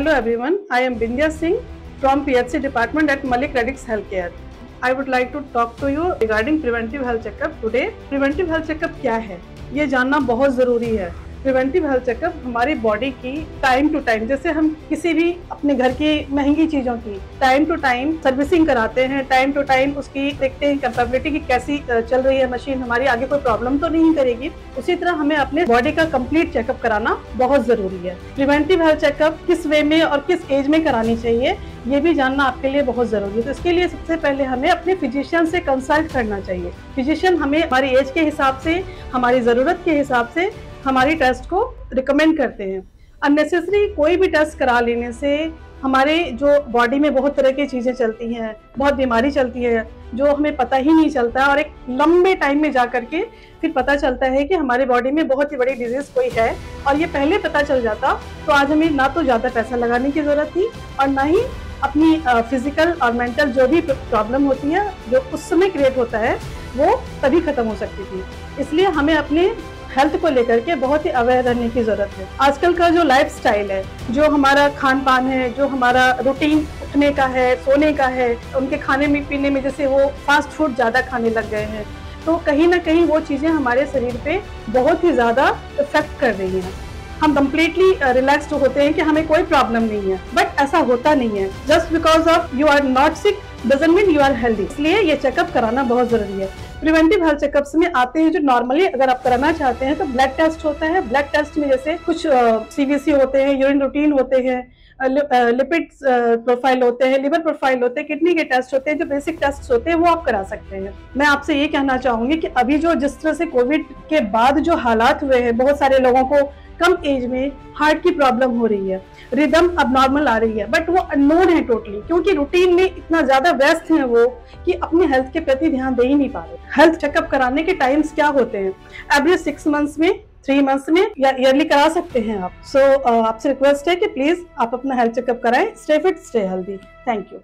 Hello everyone, I am Bindya Singh from PHC department at Malik Radix Healthcare. I would like to talk to you regarding preventive health checkup today. Preventive health checkup क्या है, ये जानना बहुत ज़रूरी है। Preventive health checkup हमारी body की time to time, जैसे हम किसी भी अपने घर की महंगी चीज़ों की टाइम टू टाइम सर्विसिंग कराते हैं, टाइम टू टाइम उसकी देखते हैं कैपेबिलिटी की कैसी चल रही है मशीन, हमारी आगे कोई प्रॉब्लम तो नहीं करेगी। उसी तरह हमें अपने बॉडी का कंप्लीट चेकअप कराना बहुत ज़रूरी है। प्रिवेंटिव हेल्थ चेकअप किस वे में और किस एज में करानी चाहिए, ये भी जानना आपके लिए बहुत ज़रूरी है। तो इसके लिए सबसे पहले हमें अपने फिजिशियन से कंसल्ट करना चाहिए। फिजिशियन हमें हमारी एज के हिसाब से, हमारी ज़रूरत के हिसाब से हमारी टेस्ट को रिकमेंड करते हैं। अननेसेसरी कोई भी टेस्ट करा लेने से हमारे जो बॉडी में बहुत तरह की चीज़ें चलती हैं, बहुत बीमारी चलती है जो हमें पता ही नहीं चलता, और एक लंबे टाइम में जा करके फिर पता चलता है कि हमारे बॉडी में बहुत ही बड़ी डिजीज़ कोई है, और ये पहले पता चल जाता तो आज हमें ना तो ज़्यादा पैसा लगाने की ज़रूरत थी और ना ही अपनी फिजिकल और मेंटल जो भी प्रॉब्लम होती है जो उस समय क्रिएट होता है वो तभी खत्म हो सकती थी। इसलिए हमें अपने हेल्थ को लेकर के बहुत ही अवेयर रहने की ज़रूरत है। आजकल का जो लाइफस्टाइल है, जो हमारा खान पान है, जो हमारा रूटीन उठने का है, सोने का है, उनके खाने में पीने में जैसे वो फास्ट फूड ज़्यादा खाने लग गए हैं, तो कहीं ना कहीं वो चीज़ें हमारे शरीर पे बहुत ही ज़्यादा इफेक्ट कर रही हैं। हम कम्प्लीटली रिलैक्स्ड होते हैं कि हमें कोई प्रॉब्लम नहीं है, बट ऐसा होता नहीं है। Just because of you are not sick doesn't mean you are healthy. इसलिए ये चेकअप कराना बहुत जरूरी है। प्रिवेंटिव हेल्थ चेकअप्स में आते हैं जो नॉर्मली अगर आप कराना चाहते हैं तो ब्लड टेस्ट होता है। ब्लड टेस्ट में जैसे कुछ सीबीसी होते हैं, यूरिन रूटीन होते हैं, लिपिड प्रोफाइल होते हैं, लिवर प्रोफाइल होते हैं, किडनी के टेस्ट होते हैं, जो बेसिक टेस्ट होते हैं वो आप करा सकते हैं। मैं आपसे ये कहना चाहूंगी कि अभी जो जिस तरह से कोविड के बाद जो हालात हुए हैं, बहुत सारे लोगों को कम एज में हार्ट की प्रॉब्लम हो रही है, रिदम अब नॉर्मल आ रही है, बट वो अननोन है टोटली, क्योंकि रूटीन में इतना ज्यादा व्यस्त हैं वो कि अपने हेल्थ के प्रति ध्यान दे ही नहीं पा रहे। हेल्थ चेकअप कराने के टाइम्स क्या होते हैं? एवरी 6 मंथ्स में, 3 मंथ्स में या ईयरली करा सकते हैं आप। सो आपसे रिक्वेस्ट है कि प्लीज आप अपना हेल्थ चेकअप कराएं। Stay fit, stay healthy. Thank you.